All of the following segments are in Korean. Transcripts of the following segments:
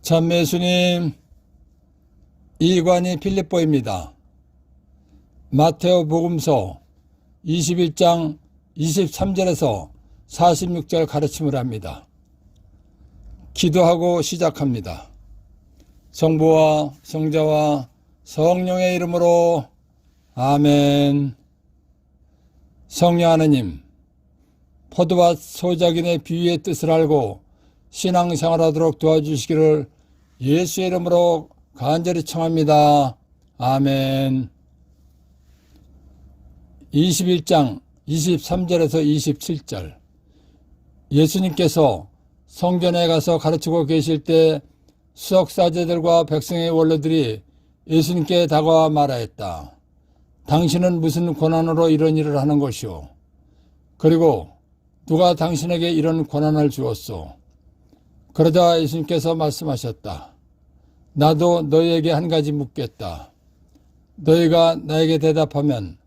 참매 예수님, 이관이 필립보입니다. 마테오 복음서 21장 23절에서 46절 가르침을 합니다. 기도하고 시작합니다. 성부와 성자와 성령의 이름으로 아멘. 성령 하느님, 포도밭 소작인의 비유의 뜻을 알고 신앙생활하도록 도와주시기를 예수의 이름으로 간절히 청합니다. 아멘. 21장 23절에서 27절. 예수님께서 성전에 가서 가르치고 계실 때 수석사제들과 백성의 원로들이 예수님께 다가와 말하였다. 당신은 무슨 권한으로 이런 일을 하는 것이오? 그리고 누가 당신에게 이런 권한을 주었소? 그러자 예수님께서 말씀하셨다. 나도 너희에게 한 가지 묻겠다. 너희가 나에게 대답하면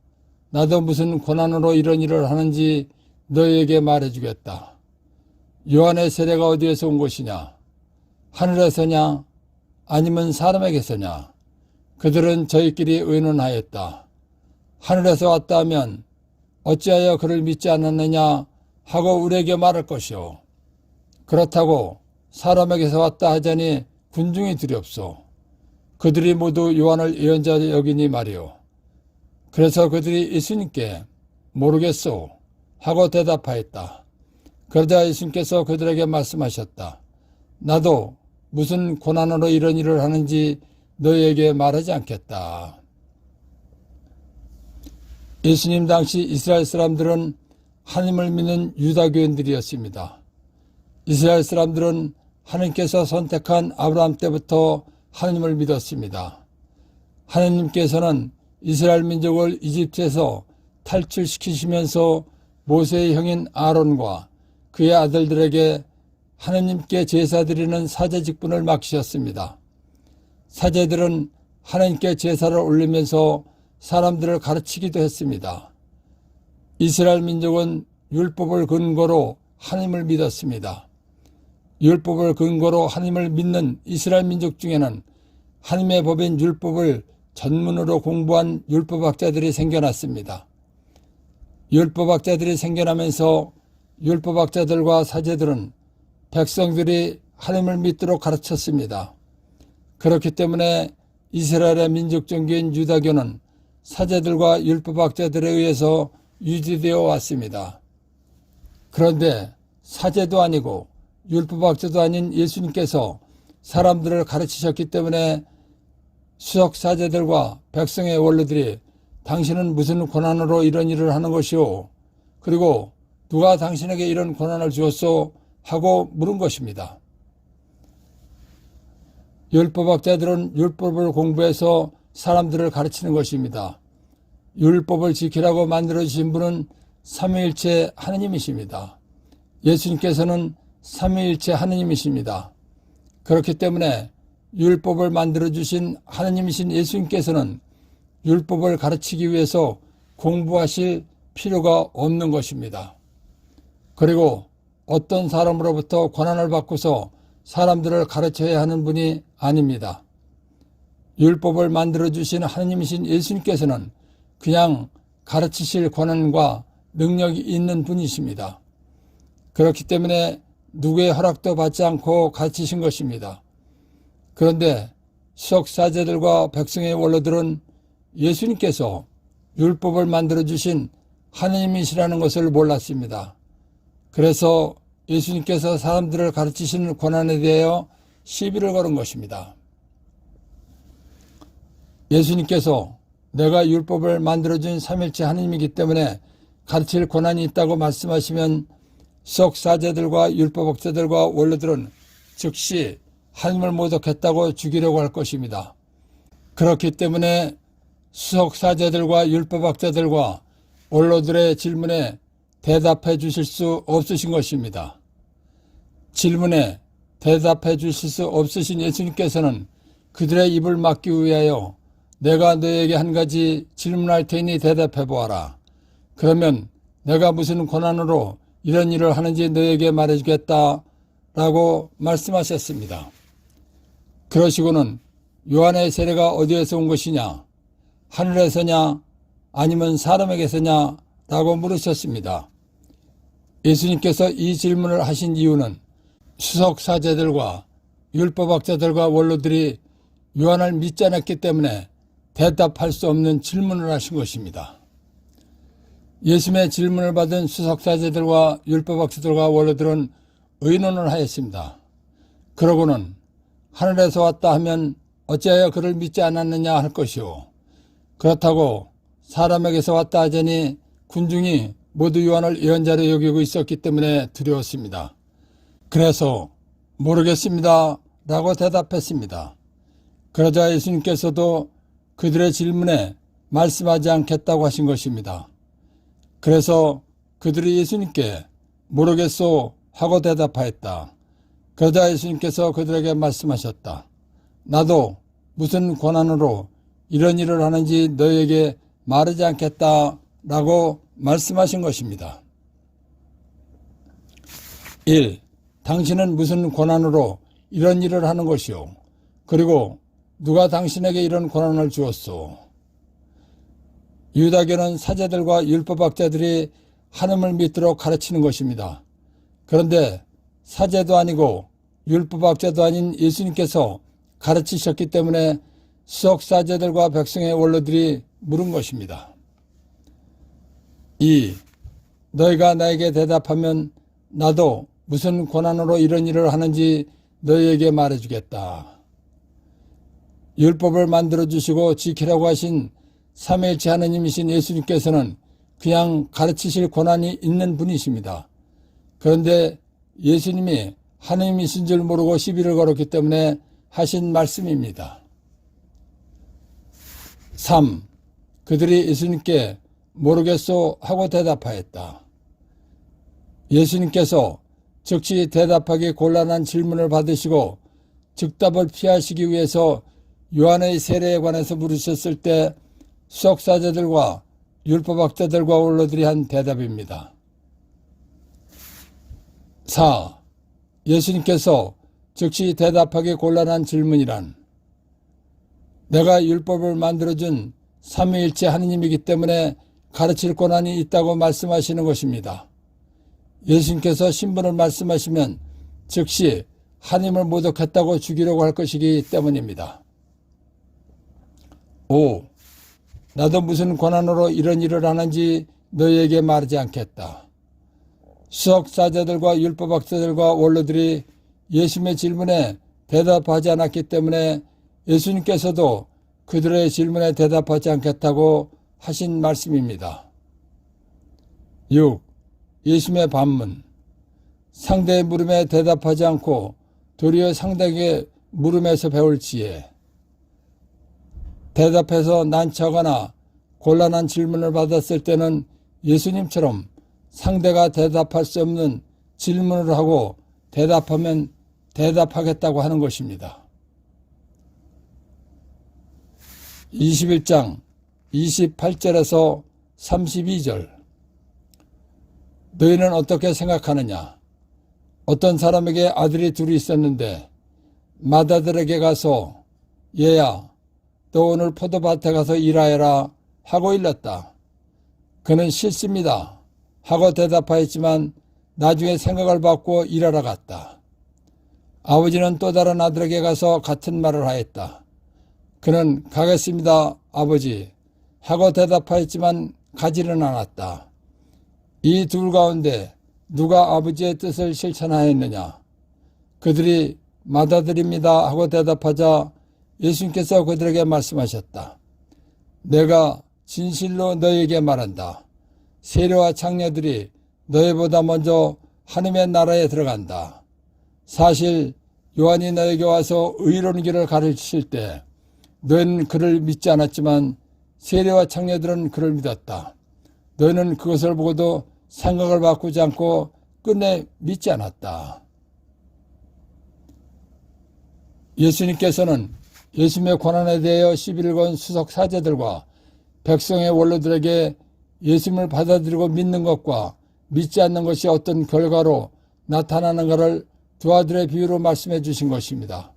나도 무슨 권한으로 이런 일을 하는지 너희에게 말해주겠다. 요한의 세례가 어디에서 온 것이냐? 하늘에서냐? 아니면 사람에게서냐? 그들은 저희끼리 의논하였다. 하늘에서 왔다 하면 어찌하여 그를 믿지 않았느냐 하고 우리에게 말할 것이오. 그렇다고 사람에게서 왔다 하자니 군중이 두렵소. 그들이 모두 요한을 예언자 여기니 말이오. 그래서 그들이 예수님께 모르겠소 하고 대답하였다. 그러자 예수님께서 그들에게 말씀하셨다. 나도 무슨 고난으로 이런 일을 하는지 너희에게 말하지 않겠다. 예수님 당시 이스라엘 사람들은 하나님을 믿는 유다교인들이었습니다. 이스라엘 사람들은 하나님께서 선택한 아브라함 때부터 하나님을 믿었습니다. 하나님께서는 이스라엘 민족을 이집트에서 탈출시키시면서 모세의 형인 아론과 그의 아들들에게 하나님께 제사드리는 사제 직분을 맡기셨습니다. 사제들은 하나님께 제사를 올리면서 사람들을 가르치기도 했습니다. 이스라엘 민족은 율법을 근거로 하나님을 믿었습니다. 율법을 근거로 하나님을 믿는 이스라엘 민족 중에는 하나님의 법인 율법을 전문으로 공부한 율법학자들이 생겨났습니다. 율법학자들이 생겨나면서 율법학자들과 사제들은 백성들이 하나님을 믿도록 가르쳤습니다. 그렇기 때문에 이스라엘의 민족 종교인 유다교는 사제들과 율법학자들에 의해서 유지되어 왔습니다. 그런데 사제도 아니고 율법학자도 아닌 예수님께서 사람들을 가르치셨기 때문에 수석사제들과 백성의 원로들이 당신은 무슨 권한으로 이런 일을 하는 것이오? 그리고 누가 당신에게 이런 권한을 주었소? 하고 물은 것입니다. 율법학자들은 율법을 공부해서 사람들을 가르치는 것입니다. 율법을 지키라고 만들어주신 분은 삼위일체 하느님이십니다. 예수님께서는 삼위일체 하느님이십니다. 그렇기 때문에 율법을 만들어주신 하느님이신 예수님께서는 율법을 가르치기 위해서 공부하실 필요가 없는 것입니다. 그리고 어떤 사람으로부터 권한을 받고서 사람들을 가르쳐야 하는 분이 아닙니다. 율법을 만들어주신 하느님이신 예수님께서는 그냥 가르치실 권한과 능력이 있는 분이십니다. 그렇기 때문에 누구의 허락도 받지 않고 가르치신 것입니다. 그런데 수석사제들과 백성의 원로들은 예수님께서 율법을 만들어주신 하느님이시라는 것을 몰랐습니다. 그래서 예수님께서 사람들을 가르치시는 권한에 대하여 시비를 걸은 것입니다. 예수님께서 내가 율법을 만들어준 삼일체 하느님이기 때문에 가르칠 권한이 있다고 말씀하시면 수석사제들과 율법학자들과 원로들은 즉시 하나님을 모독했다고 죽이려고 할 것입니다. 그렇기 때문에 수석사제들과 율법학자들과 원로들의 질문에 대답해 주실 수 없으신 것입니다. 질문에 대답해 주실 수 없으신 예수님께서는 그들의 입을 막기 위하여 내가 너에게 한 가지 질문할 테니 대답해 보아라. 그러면 내가 무슨 권한으로 이런 일을 하는지 너에게 말해주겠다 라고 말씀하셨습니다. 그러시고는 요한의 세례가 어디에서 온 것이냐? 하늘에서냐? 아니면 사람에게서냐? 라고 물으셨습니다. 예수님께서 이 질문을 하신 이유는 수석사제들과 율법학자들과 원로들이 요한을 믿지 않았기 때문에 대답할 수 없는 질문을 하신 것입니다. 예수님의 질문을 받은 수석사제들과 율법학자들과 원로들은 의논을 하였습니다. 그러고는 하늘에서 왔다 하면 어찌하여 그를 믿지 않았느냐 할 것이요, 그렇다고 사람에게서 왔다 하자니 군중이 모두 요한을 예언자로 여기고 있었기 때문에 두려웠습니다. 그래서 모르겠습니다 라고 대답했습니다. 그러자 예수님께서도 그들의 질문에 말씀하지 않겠다고 하신 것입니다. 그래서 그들이 예수님께 모르겠소 하고 대답하였다. 그러자 예수님께서 그들에게 말씀하셨다. 나도 무슨 권한으로 이런 일을 하는지 너희에게 말하지 않겠다 라고 말씀하신 것입니다. 1. 당신은 무슨 권한으로 이런 일을 하는 것이요? 그리고 누가 당신에게 이런 권한을 주었소? 유다교는 사제들과 율법학자들이 하나님을 믿도록 가르치는 것입니다. 그런데 사제도 아니고 율법학자도 아닌 예수님께서 가르치셨기 때문에 수석사제들과 백성의 원로들이 물은 것입니다. 2. 너희가 나에게 대답하면 나도 무슨 권한으로 이런 일을 하는지 너희에게 말해주겠다. 율법을 만들어주시고 지키라고 하신 삼위일체 하나님이신 예수님께서는 그냥 가르치실 권한이 있는 분이십니다. 그런데 예수님이 하나님이신 줄 모르고 시비를 걸었기 때문에 하신 말씀입니다. 3. 그들이 예수님께 모르겠소 하고 대답하였다. 예수님께서 즉시 대답하기 곤란한 질문을 받으시고 즉답을 피하시기 위해서 요한의 세례에 관해서 물으셨을 때 수석사제들과 율법학자들과 원로들이 한 대답입니다. 4. 예수님께서 즉시 대답하기 곤란한 질문이란 내가 율법을 만들어준 삼위일체 하느님이기 때문에 가르칠 권한이 있다고 말씀하시는 것입니다. 예수님께서 신분을 말씀하시면 즉시 하나님을 모독했다고 죽이려고 할 것이기 때문입니다. 5. 나도 무슨 권한으로 이런 일을 하는지 너희에게 말하지 않겠다. 수석사제들과 율법학자들과 원로들이 예수님의 질문에 대답하지 않았기 때문에 예수님께서도 그들의 질문에 대답하지 않겠다고 하신 말씀입니다. 6. 예수님의 반문. 상대의 물음에 대답하지 않고 도리어 상대에게 물음에서 배울 지혜. 대답해서 난처하거나 곤란한 질문을 받았을 때는 예수님처럼 상대가 대답할 수 없는 질문을 하고 대답하면 대답하겠다고 하는 것입니다. 21장 28절에서 32절. 너희는 어떻게 생각하느냐? 어떤 사람에게 아들이 둘이 있었는데 맏아들에게 가서 얘야 너 오늘 포도밭에 가서 일하여라 하고 일렀다. 그는 싫습니다 하고 대답하였지만 나중에 생각을 바꾸어 일하러 갔다. 아버지는 또 다른 아들에게 가서 같은 말을 하였다. 그는 가겠습니다 아버지 하고 대답하였지만 가지는 않았다. 이 둘 가운데 누가 아버지의 뜻을 실천하였느냐? 그들이 맏아들입니다 하고 대답하자 예수님께서 그들에게 말씀하셨다. 내가 진실로 너희에게 말한다. 세례와 창녀들이 너희보다 먼저 하나님의 나라에 들어간다. 사실 요한이 너에게 와서 의로운 길을 가르치실 때 너희는 그를 믿지 않았지만 세례와 창녀들은 그를 믿었다. 너희는 그것을 보고도 생각을 바꾸지 않고 끝내 믿지 않았다. 예수님께서는 예수님의 권한에 대하여 시비를 건 수석 사제들과 백성의 원로들에게 예수님을 받아들이고 믿는 것과 믿지 않는 것이 어떤 결과로 나타나는 것을 두 아들의 비유로 말씀해 주신 것입니다.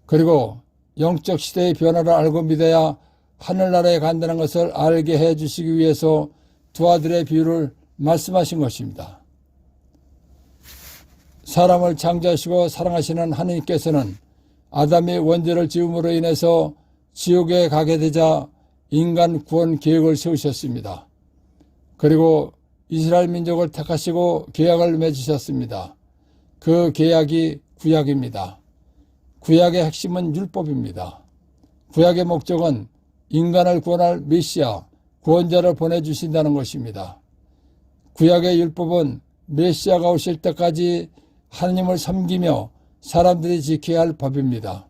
그리고 영적 시대의 변화를 알고 믿어야 하늘나라에 간다는 것을 알게 해주시기 위해서 두 아들의 비유를 말씀하신 것입니다. 사람을 창조하시고 사랑하시는 하느님께서는 아담이 원죄를 지음으로 인해서 지옥에 가게 되자 인간 구원 계획을 세우셨습니다. 그리고 이스라엘 민족을 택하시고 계약을 맺으셨습니다. 그 계약이 구약입니다. 구약의 핵심은 율법입니다. 구약의 목적은 인간을 구원할 메시아, 구원자를 보내주신다는 것입니다. 구약의 율법은 메시아가 오실 때까지 하느님을 섬기며 사람들이 지켜야 할 법입니다.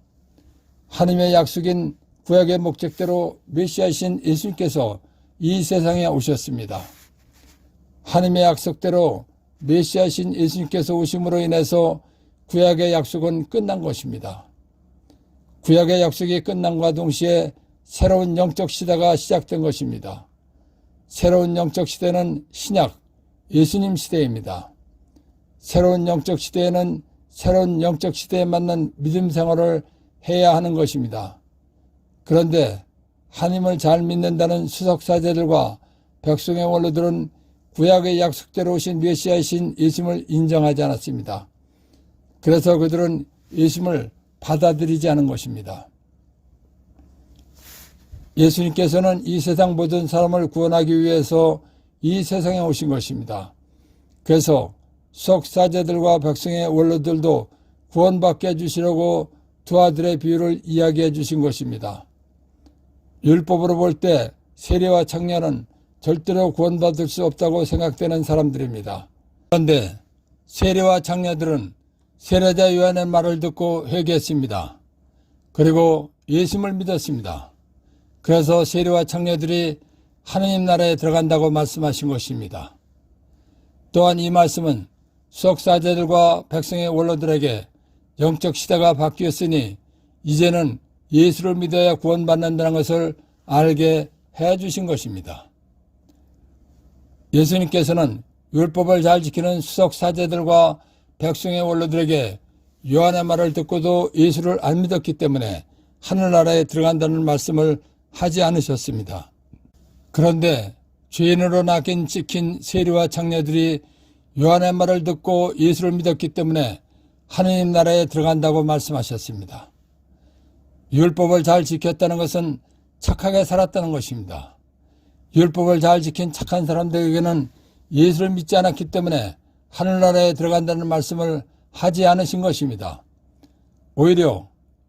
하느님의 약속인 구약의 목적대로 메시아이신 예수님께서 이 세상에 오셨습니다. 하느님의 약속대로 메시아이신 예수님께서 오심으로 인해서 구약의 약속은 끝난 것입니다. 구약의 약속이 끝남과 동시에 새로운 영적 시대가 시작된 것입니다. 새로운 영적 시대는 신약, 예수님 시대입니다. 새로운 영적 시대에는 새로운 영적 시대에 맞는 믿음 생활을 해야 하는 것입니다. 그런데 하나님을 잘 믿는다는 수석사제들과 백성의 원로들은 구약의 약속대로 오신 메시아이신 예수님을 인정하지 않았습니다. 그래서 그들은 예수님을 받아들이지 않은 것입니다. 예수님께서는 이 세상 모든 사람을 구원하기 위해서 이 세상에 오신 것입니다. 그래서 수석사제들과 백성의 원로들도 구원받게 해주시려고 두 아들의 비유를 이야기해 주신 것입니다. 율법으로 볼 때 세리와 창녀는 절대로 구원받을 수 없다고 생각되는 사람들입니다. 그런데 세리와 창녀들은 세례자 요한의 말을 듣고 회개했습니다. 그리고 예수님을 믿었습니다. 그래서 세리와 창녀들이 하느님 나라에 들어간다고 말씀하신 것입니다. 또한 이 말씀은 수석사제들과 백성의 원로들에게 영적 시대가 바뀌었으니 이제는 예수를 믿어야 구원받는다는 것을 알게 해주신 것입니다. 예수님께서는 율법을 잘 지키는 수석사제들과 백성의 원로들에게 요한의 말을 듣고도 예수를 안 믿었기 때문에 하늘나라에 들어간다는 말씀을 하지 않으셨습니다. 그런데 죄인으로 낙인 찍힌 세리와 창녀들이 요한의 말을 듣고 예수를 믿었기 때문에 하느님 나라에 들어간다고 말씀하셨습니다. 율법을 잘 지켰다는 것은 착하게 살았다는 것입니다. 율법을 잘 지킨 착한 사람들에게는 예수를 믿지 않았기 때문에 하늘나라에 들어간다는 말씀을 하지 않으신 것입니다. 오히려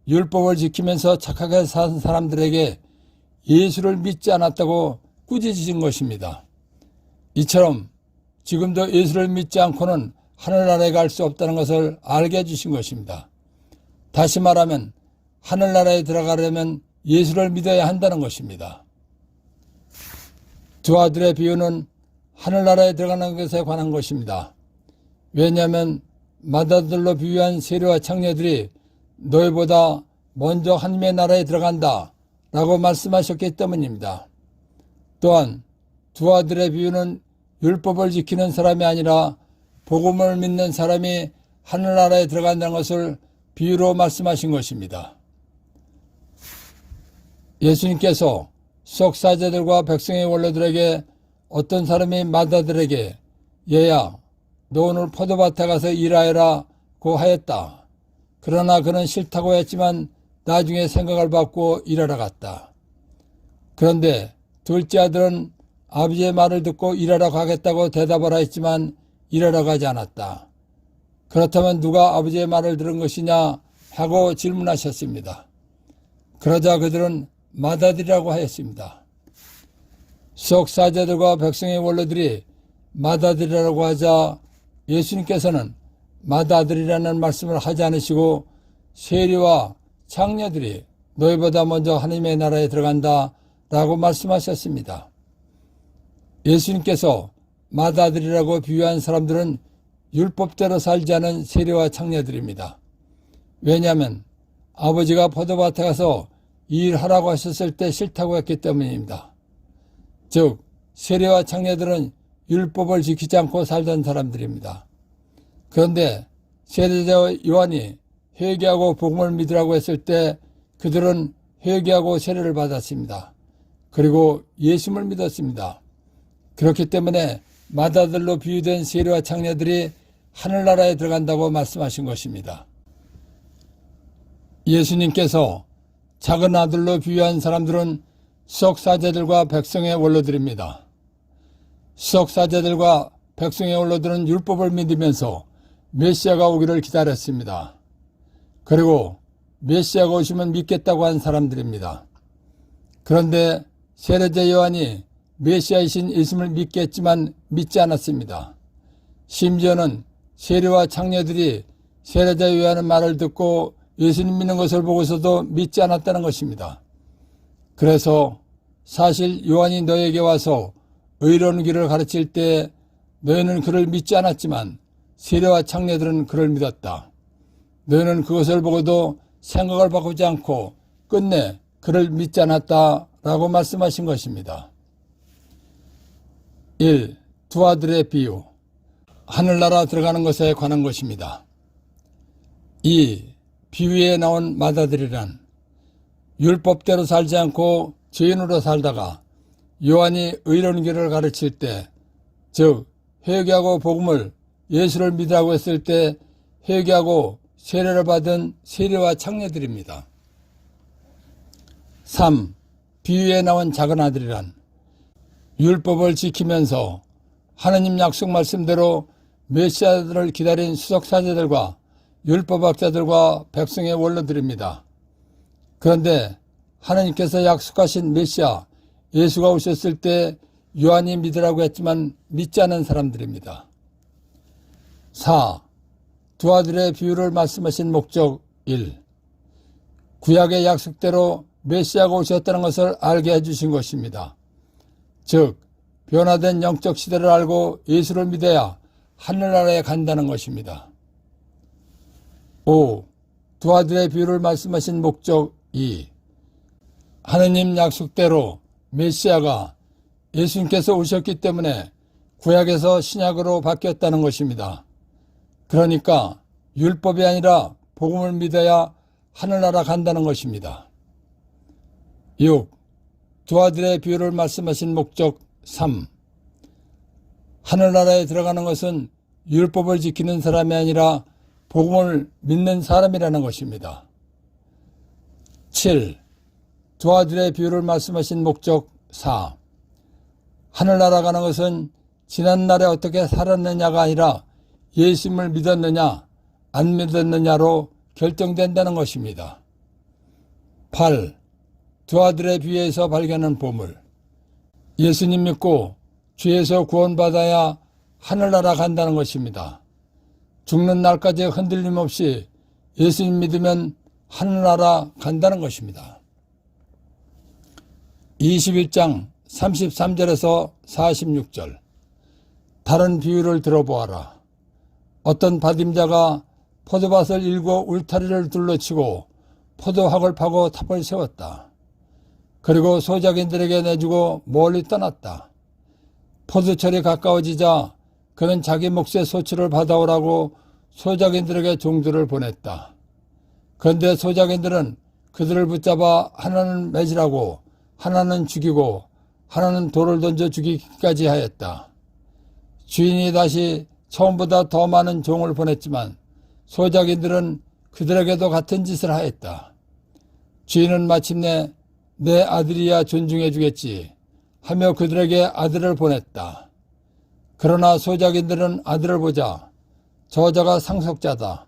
율법을 지키면서 착하게 산 사람들에게 예수를 믿지 않았다고 꾸짖으신 것입니다. 이처럼 지금도 예수를 믿지 않고는 하늘나라에 갈 수 없다는 것을 알게 해주신 것입니다. 다시 말하면 하늘나라에 들어가려면 예수를 믿어야 한다는 것입니다. 두 아들의 비유는 하늘나라에 들어가는 것에 관한 것입니다. 왜냐하면 맏아들로 비유한 세리와 창녀들이 너희보다 먼저 하나님의 나라에 들어간다 라고 말씀하셨기 때문입니다. 또한 두 아들의 비유는 율법을 지키는 사람이 아니라 복음을 믿는 사람이 하늘나라에 들어간다는 것을 비유로 말씀하신 것입니다. 예수님께서 수석사제들과 백성의 원로들에게 어떤 사람이 맏아들에게 얘야 너 오늘 포도밭에 가서 일하여라고 하였다. 그러나 그는 싫다고 했지만 나중에 생각을 바꾸어 일하러 갔다. 그런데 둘째 아들은 아버지의 말을 듣고 일하러 가겠다고 대답을 하였지만 일하러 가지 않았다. 그렇다면 누가 아버지의 말을 들은 것이냐 하고 질문하셨습니다. 그러자 그들은 맏아들이라고 하였습니다. 수석사제들과 백성의 원로들이 맏아들이라고 하자 예수님께서는 맏아들이라는 말씀을 하지 않으시고 세리와 창녀들이 너희보다 먼저 하나님의 나라에 들어간다 라고 말씀하셨습니다. 예수님께서 맏아들이라고 비유한 사람들은 율법대로 살지 않은 세리와 창녀들입니다. 왜냐하면 아버지가 포도밭에 가서 일하라고 하셨을 때 싫다고 했기 때문입니다. 즉 세리와 창녀들은 율법을 지키지 않고 살던 사람들입니다. 그런데 세례자 요한이 회개하고 복음을 믿으라고 했을 때 그들은 회개하고 세례를 받았습니다. 그리고 예수님을 믿었습니다. 그렇기 때문에 마다들로 비유된 세리와 창녀들이 하늘나라에 들어간다고 말씀하신 것입니다. 예수님께서 작은 아들로 비유한 사람들은 수석사제들과 백성의 원로들입니다. 수석사제들과 백성의 원로들은 율법을 믿으면서 메시아가 오기를 기다렸습니다. 그리고 메시아가 오시면 믿겠다고 한 사람들입니다. 그런데 세례자 요한이 메시아이신 예수님을 믿겠지만 믿지 않았습니다. 심지어는 세리와 창녀들이 세례자 요한의 말을 듣고 예수님 믿는 것을 보고서도 믿지 않았다는 것입니다. 그래서 사실 요한이 너에게 와서 의로운 길을 가르칠 때 너희는 그를 믿지 않았지만 세리와 창녀들은 그를 믿었다. 너희는 그것을 보고도 생각을 바꾸지 않고 끝내 그를 믿지 않았다라고 말씀하신 것입니다. 1. 두 아들의 비유. 하늘나라 들어가는 것에 관한 것입니다. 2. 비유에 나온 마다들이란 율법대로 살지 않고 죄인으로 살다가 요한이 의로운 길을 가르칠 때, 즉 회개하고 복음을 예수를 믿으라고 했을 때 회개하고 세례를 받은 세리와 창녀들입니다. 3. 비유에 나온 작은 아들이란 율법을 지키면서 하느님 약속 말씀대로 메시아들을 기다린 수석사제들과 율법학자들과 백성의 원로들입니다. 그런데 하느님께서 약속하신 메시아 예수가 오셨을 때 요한이 믿으라고 했지만 믿지 않은 사람들입니다. 4. 두 아들의 비유를 말씀하신 목적 1. 구약의 약속대로 메시아가 오셨다는 것을 알게 해주신 것입니다. 즉 변화된 영적 시대를 알고 예수를 믿어야 하늘나라에 간다는 것입니다. 5. 두 아들의 비유를 말씀하신 목적 2. 하느님 약속대로 메시아가 예수님께서 오셨기 때문에 구약에서 신약으로 바뀌었다는 것입니다. 그러니까 율법이 아니라 복음을 믿어야 하늘나라 간다는 것입니다. 6. 두 아들의 비유를 말씀하신 목적 3. 하늘나라에 들어가는 것은 율법을 지키는 사람이 아니라 복음을 믿는 사람이라는 것입니다. 7. 두 아들의 비유를 말씀하신 목적 4. 하늘나라 가는 것은 지난날에 어떻게 살았느냐가 아니라 예수님을 믿었느냐 안 믿었느냐로 결정된다는 것입니다. 8. 두 아들의 비유에서 발견한 보물. 예수님 믿고 죄에서 구원받아야 하늘나라 간다는 것입니다. 죽는 날까지 흔들림 없이 예수님 믿으면 하늘나라 간다는 것입니다. 21장 33절에서 46절. 다른 비유를 들어보아라. 어떤 받임자가 포도밭을 일고 울타리를 둘러치고 포도학을 파고 탑을 세웠다. 그리고 소작인들에게 내주고 멀리 떠났다. 포도철이 가까워지자 그는 자기 몫의 소출을 받아오라고 소작인들에게 종들을 보냈다. 그런데 소작인들은 그들을 붙잡아 하나는 매질하고 하나는 죽이고 하나는 돌을 던져 죽이기까지 하였다. 주인이 다시 처음보다 더 많은 종을 보냈지만 소작인들은 그들에게도 같은 짓을 하였다. 주인은 마침내 내 아들이야 존중해 주겠지 하며 그들에게 아들을 보냈다. 그러나 소작인들은 아들을 보자 저자가 상속자다.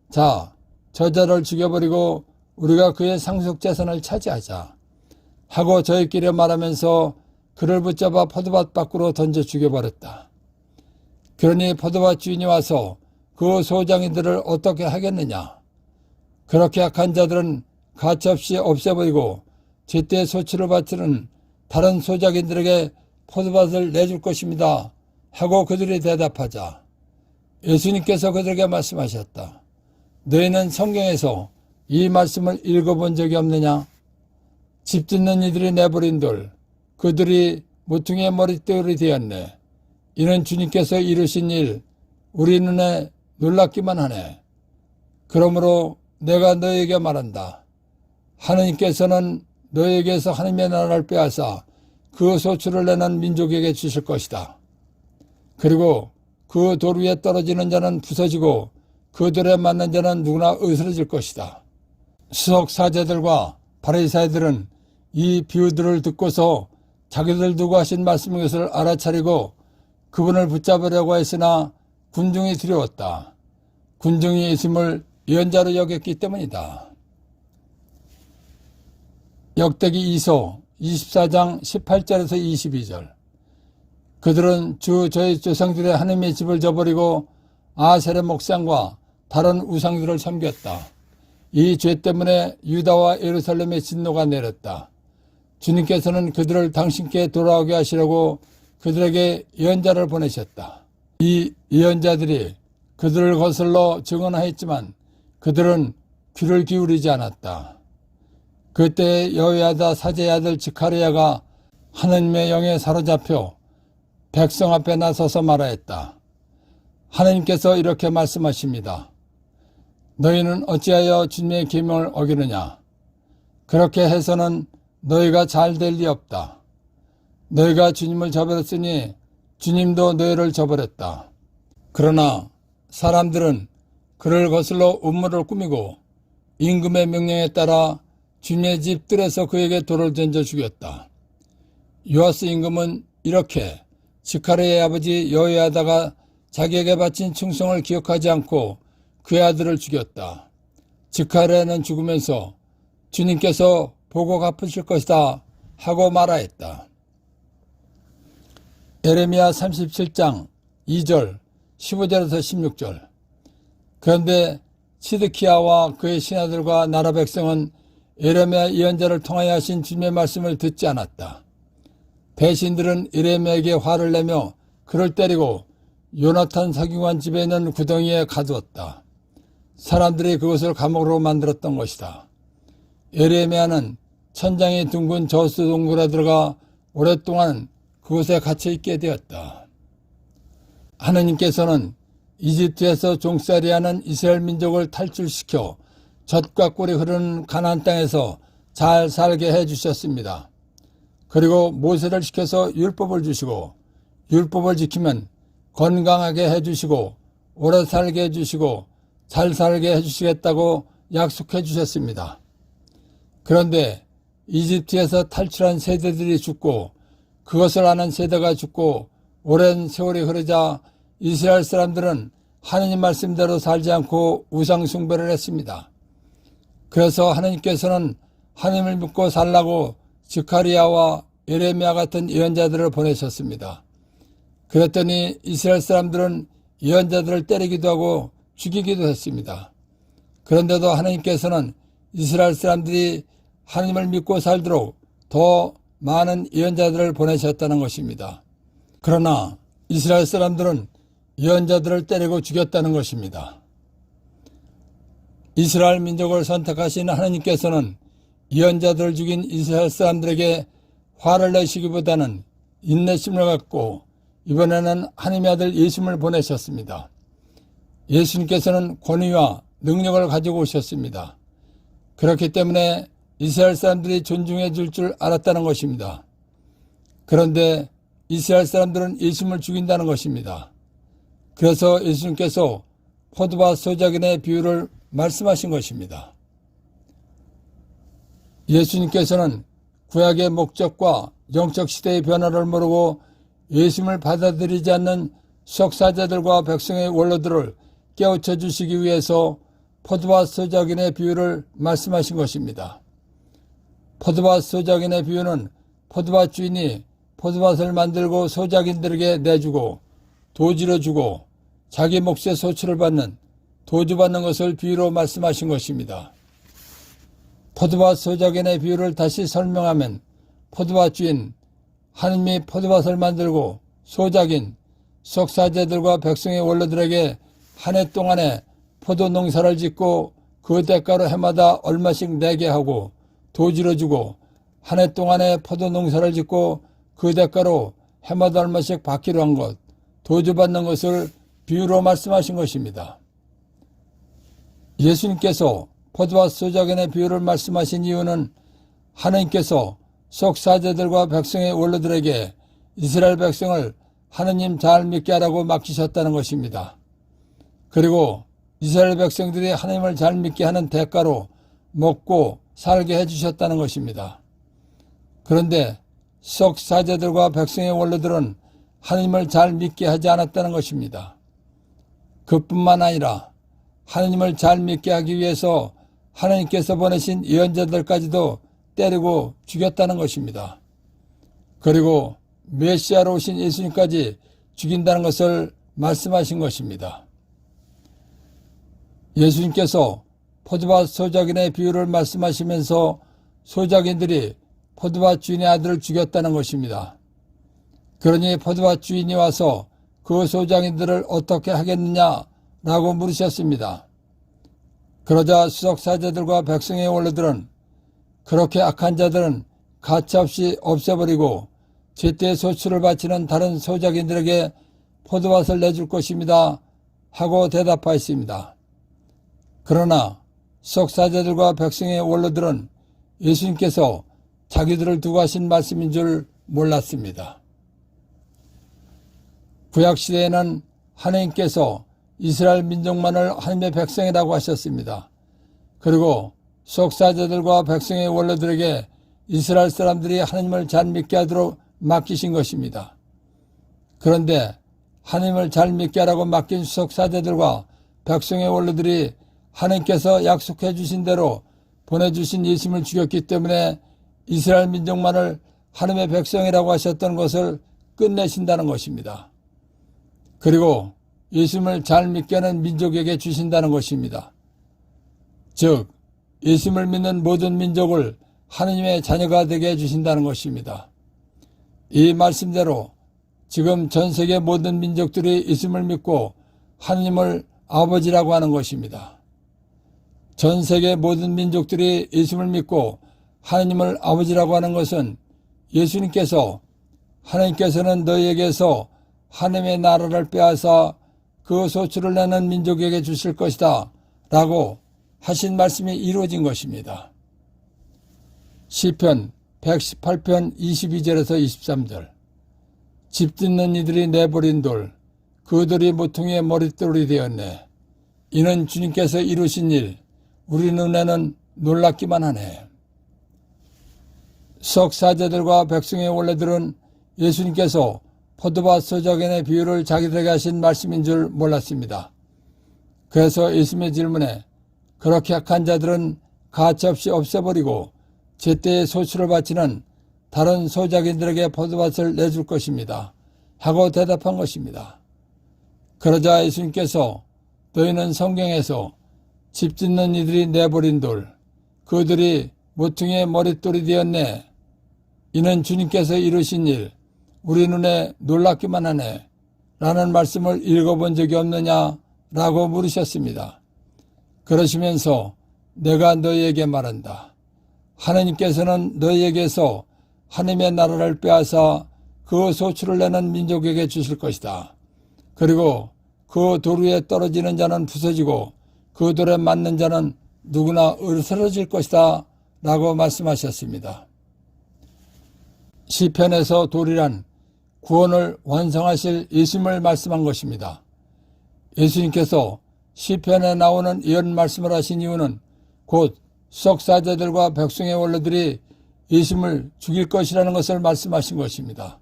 자, 저자를 죽여버리고 우리가 그의 상속재산을 차지하자 하고 저희끼리 말하면서 그를 붙잡아 포도밭 밖으로 던져 죽여버렸다. 그러니 포도밭 주인이 와서 그 소장인들을 어떻게 하겠느냐. 그렇게 악한 자들은 가차없이 없애버리고 제때 소출을 바치는 다른 소작인들에게 포도밭을 내줄 것입니다 하고 그들이 대답하자 예수님께서 그들에게 말씀하셨다. 너희는 성경에서 이 말씀을 읽어본 적이 없느냐? 집 짓는 이들이 내버린 돌 그들이 모퉁이의 머릿돌이 되었네. 이는 주님께서 이루신 일 우리 눈에 놀랍기만 하네. 그러므로 내가 너에게 말한다. 하느님께서는 너에게서 하나님의 나라를 빼앗아 그 소출을 내는 민족에게 주실 것이다. 그리고 그 돌 위에 떨어지는 자는 부서지고 그 돌에 맞는 자는 누구나 으스러질 것이다. 수석 사제들과 바리새인들은 이 비유들을 듣고서 자기들 두고 하신 말씀인 것을 알아차리고 그분을 붙잡으려고 했으나 군중이 두려웠다. 군중이 예수님을 예언자로 여겼기 때문이다. 역대기 2서 24장 18절에서 22절. 그들은 저희 조상들의 하나님의 집을 저버리고 아세라 목상과 다른 우상들을 섬겼다. 이 죄 때문에 유다와 예루살렘의 진노가 내렸다. 주님께서는 그들을 당신께 돌아오게 하시려고 그들에게 예언자를 보내셨다. 이 예언자들이 그들을 거슬러 증언하였지만 그들은 귀를 기울이지 않았다. 그때 여호야다 사제의 아들 지카리야가 하나님의 영에 사로잡혀 백성 앞에 나서서 말하였다. 하나님께서 이렇게 말씀하십니다. 너희는 어찌하여 주님의 계명을 어기느냐? 그렇게 해서는 너희가 잘 될 리 없다. 너희가 주님을 저버렸으니 주님도 너희를 저버렸다. 그러나 사람들은 그를 거슬러 음모를 꾸미고 임금의 명령에 따라 주님의 집 뜰에서 그에게 돌을 던져 죽였다. 요아스 임금은 이렇게 지카리의 아버지 여호야다가 자기에게 바친 충성을 기억하지 않고 그의 아들을 죽였다. 지카리아는 죽으면서 주님께서 보고 갚으실 것이다 하고 말하였다. 예레미야 37장 2절 15절에서 16절. 그런데 시드키야와 그의 신하들과 나라 백성은 예레미야 예언자를 통하여 하신 주님의 말씀을 듣지 않았다. 배신들은 예레미야에게 화를 내며 그를 때리고 요나탄 서기관 집에 있는 구덩이에 가두었다. 사람들이 그것을 감옥으로 만들었던 것이다. 예레미야는 천장이 둥근 저수 동굴에 들어가 오랫동안 그곳에 갇혀 있게 되었다. 하느님께서는 이집트에서 종살이하는 이스라엘 민족을 탈출시켜 젖과 꿀이 흐르는 가나안 땅에서 잘 살게 해주셨습니다. 그리고 모세를 시켜서 율법을 주시고 율법을 지키면 건강하게 해주시고 오래 살게 해주시고 잘 살게 해주시겠다고 약속해 주셨습니다. 그런데 이집트에서 탈출한 세대들이 죽고 그것을 아는 세대가 죽고 오랜 세월이 흐르자 이스라엘 사람들은 하느님 말씀대로 살지 않고 우상 숭배를 했습니다. 그래서 하느님께서는 하느님을 믿고 살라고 지카리야와 예레미야 같은 예언자들을 보내셨습니다. 그랬더니 이스라엘 사람들은 예언자들을 때리기도 하고 죽이기도 했습니다. 그런데도 하느님께서는 이스라엘 사람들이 하느님을 믿고 살도록 더 많은 예언자들을 보내셨다는 것입니다. 그러나 이스라엘 사람들은 예언자들을 때리고 죽였다는 것입니다. 이스라엘 민족을 선택하신 하느님께서는 예언자들을 죽인 이스라엘 사람들에게 화를 내시기보다는 인내심을 갖고 이번에는 하나님의 아들 예수님을 보내셨습니다. 예수님께서는 권위와 능력을 가지고 오셨습니다. 그렇기 때문에 이스라엘 사람들이 존중해 줄 줄 알았다는 것입니다. 그런데 이스라엘 사람들은 예수님을 죽인다는 것입니다. 그래서 예수님께서 포도밭 소작인의 비유를 말씀하신 것입니다. 예수님께서는 구약의 목적과 영적 시대의 변화를 모르고 예수님을 받아들이지 않는 수석사제들과 백성의 원로들을 깨우쳐 주시기 위해서 포도밭 소작인의 비유를 말씀하신 것입니다. 포도밭 소작인의 비유는 포도밭 주인이 포도밭을 만들고 소작인들에게 내주고 도지로 주고 자기 몫의 소출을 받는 도주받는 것을 비유로 말씀하신 것입니다. 포도밭 소작인의 비유를 다시 설명하면 포도밭 주인, 하느님이 포도밭을 만들고 소작인, 수석사제들과 백성의 원로들에게 한 해 동안에 포도 농사를 짓고 그 대가로 해마다 얼마씩 내게 하고 도지로 주고 한 해 동안에 포도 농사를 짓고 그 대가로 해마다 얼마씩 받기로 한 것, 도주받는 것을 비유로 말씀하신 것입니다. 예수님께서 포도밭 소작인의 비유를 말씀하신 이유는 하나님께서 속사제들과 백성의 원로들에게 이스라엘 백성을 하느님 잘 믿게 하라고 맡기셨다는 것입니다. 그리고 이스라엘 백성들이 하나님을 잘 믿게 하는 대가로 먹고 살게 해주셨다는 것입니다. 그런데 속사제들과 백성의 원로들은 하나님을 잘 믿게 하지 않았다는 것입니다. 그뿐만 아니라 하나님을 잘 믿게 하기 위해서 하나님께서 보내신 예언자들까지도 때리고 죽였다는 것입니다. 그리고 메시아로 오신 예수님까지 죽인다는 것을 말씀하신 것입니다. 예수님께서 포도밭 소작인의 비유를 말씀하시면서 소작인들이 포도밭 주인의 아들을 죽였다는 것입니다. 그러니 포도밭 주인이 와서 그 소작인들을 어떻게 하겠느냐라고 물으셨습니다. 그러자 수석사제들과 백성의 원로들은 그렇게 악한 자들은 가차없이 없애버리고 제때 소출을 바치는 다른 소작인들에게 포도밭을 내줄 것입니다 하고 대답하였습니다. 그러나 수석사제들과 백성의 원로들은 예수님께서 자기들을 두고 하신 말씀인 줄 몰랐습니다. 구약시대에는 하나님께서 이스라엘 민족만을 하나님의 백성이라고 하셨습니다. 그리고 속사제들과 백성의 원로들에게 이스라엘 사람들이 하나님을 잘 믿게 하도록 맡기신 것입니다. 그런데 하나님을 잘 믿게 하라고 맡긴 속사제들과 백성의 원로들이 하나님께서 약속해 주신 대로 보내주신 예수님을 죽였기 때문에 이스라엘 민족만을 하나님의 백성이라고 하셨던 것을 끝내신다는 것입니다. 그리고 예수님을 잘 믿게 하는 민족에게 주신다는 것입니다. 즉 예수님을 믿는 모든 민족을 하느님의 자녀가 되게 해주신다는 것입니다. 이 말씀대로 지금 전 세계 모든 민족들이 예수님을 믿고 하느님을 아버지라고 하는 것입니다. 전 세계 모든 민족들이 예수님을 믿고 하느님을 아버지라고 하는 것은 예수님께서 하나님께서는 너희에게서 하나님의 나라를 빼앗아 그 소출을 내는 민족에게 주실 것이다 라고 하신 말씀이 이루어진 것입니다. 시편 118편 22절에서 23절 집 짓는 이들이 내버린 돌 그들이 모퉁이의 머릿돌이 되었네. 이는 주님께서 이루신 일 우리 눈에는 놀랍기만 하네. 속사제들과 백성의 원로들은 예수님께서 포도밭 소작인의 비유를 자기들에게 하신 말씀인 줄 몰랐습니다. 그래서 예수님의 질문에 그렇게 악한 자들은 가차없이 없애버리고 제때에 소출을 바치는 다른 소작인들에게 포도밭을 내줄 것입니다 하고 대답한 것입니다. 그러자 예수님께서 너희는 성경에서 집 짓는 이들이 내버린 돌 그들이 모퉁이의 머릿돌이 되었네. 이는 주님께서 이루신 일 우리 눈에 놀랍기만 하네 라는 말씀을 읽어본 적이 없느냐 라고 물으셨습니다. 그러시면서 내가 너희에게 말한다. 하나님께서는 너희에게서 하나님의 나라를 빼앗아 그 소출을 내는 민족에게 주실 것이다. 그리고 그 돌 위에 떨어지는 자는 부서지고 그 돌에 맞는 자는 누구나 으스러질 것이다 라고 말씀하셨습니다. 시편에서 돌이란 구원을 완성하실 예수님을 말씀한 것입니다. 예수님께서 시편에 나오는 이런 말씀을 하신 이유는 곧 속사제들과 백성의 원로들이 예수님을 죽일 것이라는 것을 말씀하신 것입니다.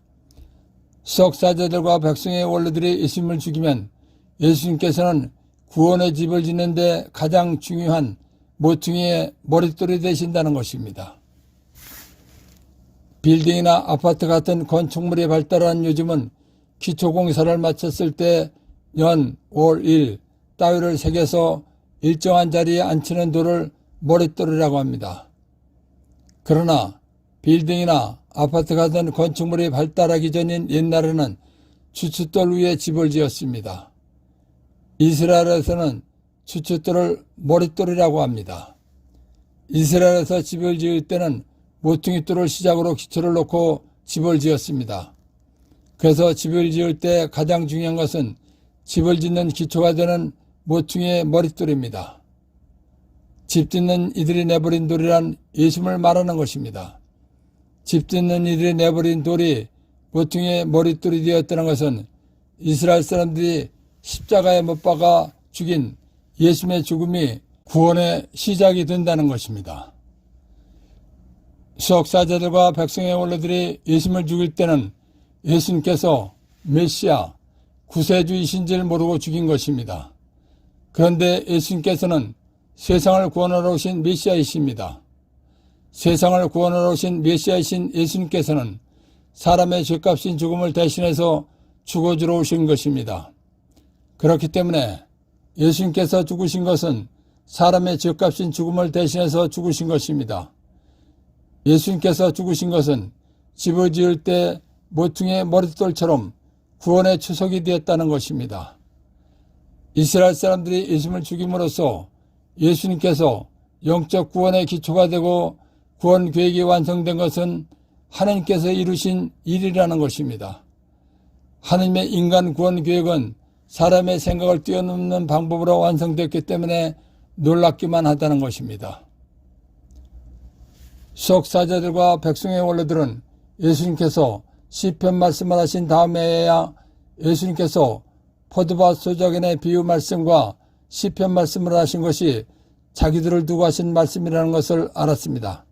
속사제들과 백성의 원로들이 예수님을 죽이면 예수님께서는 구원의 집을 짓는 데 가장 중요한 모퉁이의 머릿돌이 되신다는 것입니다. 빌딩이나 아파트 같은 건축물이 발달한 요즘은 기초공사를 마쳤을 때 년, 월, 일 따위를 새겨서 일정한 자리에 앉히는 돌을 머릿돌이라고 합니다. 그러나 빌딩이나 아파트 같은 건축물이 발달하기 전인 옛날에는 주춧돌 위에 집을 지었습니다. 이스라엘에서는 주춧돌을 머릿돌이라고 합니다. 이스라엘에서 집을 지을 때는 모퉁이돌을 시작으로 기초를 놓고 집을 지었습니다. 그래서 집을 지을 때 가장 중요한 것은 집을 짓는 기초가 되는 모퉁이의 머릿돌입니다. 집 짓는 이들이 내버린 돌이란 예수님을 말하는 것입니다. 집 짓는 이들이 내버린 돌이 모퉁이의 머릿돌이 되었다는 것은 이스라엘 사람들이 십자가에 못 박아 죽인 예수님의 죽음이 구원의 시작이 된다는 것입니다. 수석사제들과 백성의 원로들이 예수님을 죽일 때는 예수님께서 메시아, 구세주이신 줄 모르고 죽인 것입니다. 그런데 예수님께서는 세상을 구원하러 오신 메시아이십니다. 세상을 구원하러 오신 메시아이신 예수님께서는 사람의 죄값인 죽음을 대신해서 죽어주러 오신 것입니다. 그렇기 때문에 예수님께서 죽으신 것은 사람의 죄값인 죽음을 대신해서 죽으신 것입니다. 예수님께서 죽으신 것은 집을 지을 때 모퉁이의 머릿돌처럼 구원의 추석이 되었다는 것입니다. 이스라엘 사람들이 예수님을 죽임으로써 예수님께서 영적 구원의 기초가 되고 구원 계획이 완성된 것은 하나님께서 이루신 일이라는 것입니다. 하나님의 인간 구원 계획은 사람의 생각을 뛰어넘는 방법으로 완성됐기 때문에 놀랍기만 하다는 것입니다. 수석사제들과 백성의 원로들은 예수님께서 시편 말씀을 하신 다음에야 예수님께서 포도밭 소작인의 비유 말씀과 시편 말씀을 하신 것이 자기들을 두고 하신 말씀이라는 것을 알았습니다.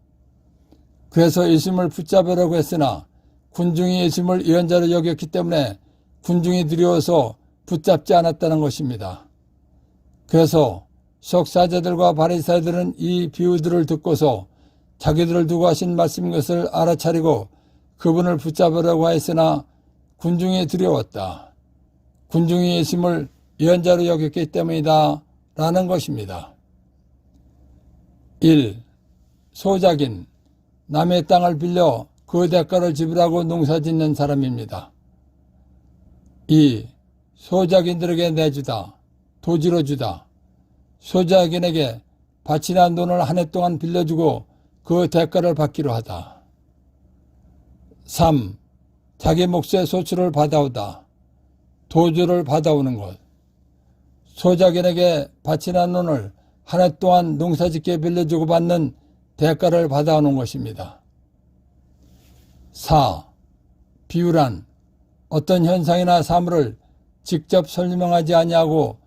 그래서 예수님을 붙잡으려고 했으나 군중이 예수님을 예언자로 여겼기 때문에 군중이 두려워서 붙잡지 않았다는 것입니다. 그래서 수석사제들과 바리새인들은 이 비유들을 듣고서 자기들을 두고 하신 말씀인 것을 알아차리고 그분을 붙잡으려고 했으나 군중이 두려웠다. 군중이 예수님을 예언자로 여겼기 때문이다 라는 것입니다. 1. 소작인, 남의 땅을 빌려 그 대가를 지불하고 농사짓는 사람입니다. 2. 소작인들에게 내주다, 도지로 주다. 소작인에게 밭이나 논을 한 해 동안 빌려주고 그 대가를 받기로 하다. 3. 자기 몫의 소출을 받아오다, 도주를 받아오는 것. 소작인에게 밭이나 논을 한 해 동안 농사짓게 빌려주고 받는 대가를 받아오는 것입니다. 4. 비유란 어떤 현상이나 사물을 직접 설명하지 아니하고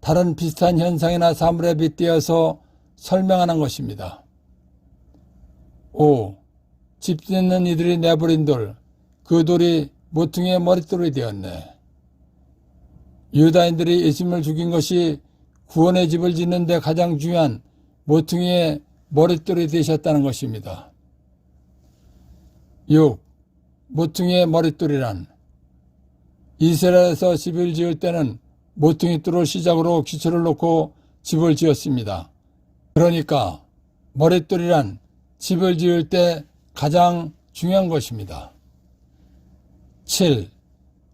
다른 비슷한 현상이나 사물에 빗대어서 설명하는 것입니다. 5. 집 짓는 이들이 내버린 돌, 그 돌이 모퉁이의 머릿돌이 되었네. 유다인들이 예수님을 죽인 것이 구원의 집을 짓는 데 가장 중요한 모퉁이의 머릿돌이 되셨다는 것입니다. 6. 모퉁이의 머릿돌이란 이스라엘에서 집을 지을 때는 모퉁이돌을 시작으로 기초를 놓고 집을 지었습니다. 그러니까 머릿돌이란 집을 지을 때 가장 중요한 것입니다. 7.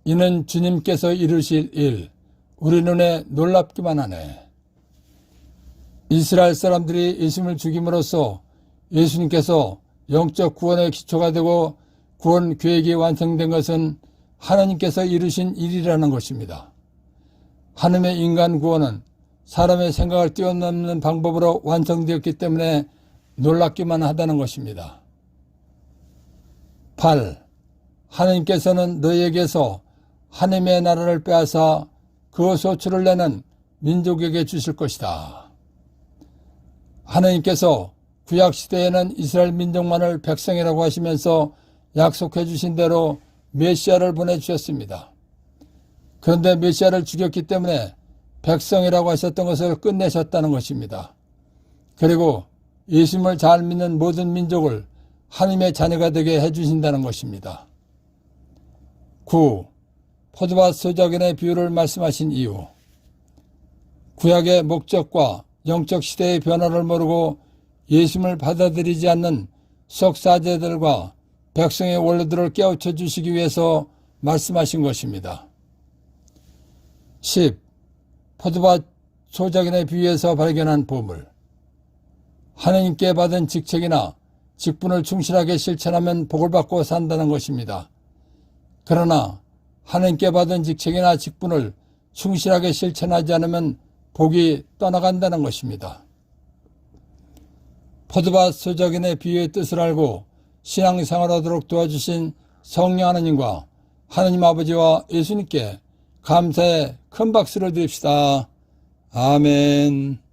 이는 주님께서 이루실 일, 우리 눈에 놀랍기만 하네. 이스라엘 사람들이 예수님을 죽임으로써 예수님께서 영적 구원의 기초가 되고 구원 계획이 완성된 것은 하나님께서 이루신 일이라는 것입니다. 하나님의 인간 구원은 사람의 생각을 뛰어넘는 방법으로 완성되었기 때문에 놀랍기만 하다는 것입니다. 8. 하나님께서는 너희에게서 하나님의 나라를 빼앗아 그 소출을 내는 민족에게 주실 것이다. 하나님께서 구약시대에는 이스라엘 민족만을 백성이라고 하시면서 약속해 주신 대로 메시아를 보내주셨습니다. 그런데 메시아를 죽였기 때문에 백성이라고 하셨던 것을 끝내셨다는 것입니다. 그리고 예수님을 잘 믿는 모든 민족을 하나님의 자녀가 되게 해주신다는 것입니다. 9. 포도밭 소작인의 비유를 말씀하신 이유. 구약의 목적과 영적 시대의 변화를 모르고 예수님을 받아들이지 않는 수석사제들과 백성의 원로들을 깨우쳐 주시기 위해서 말씀하신 것입니다. 10. 포도밭 소작인의 비유에서 발견한 보물. 하나님께 받은 직책이나 직분을 충실하게 실천하면 복을 받고 산다는 것입니다. 그러나 하나님께 받은 직책이나 직분을 충실하게 실천하지 않으면 복이 떠나간다는 것입니다. 포도밭 소작인의 비유의 뜻을 알고 신앙생활하도록 도와주신 성령 하나님과 하나님 아버지와 예수님께 감사의 큰 박수를 드립시다. 아멘.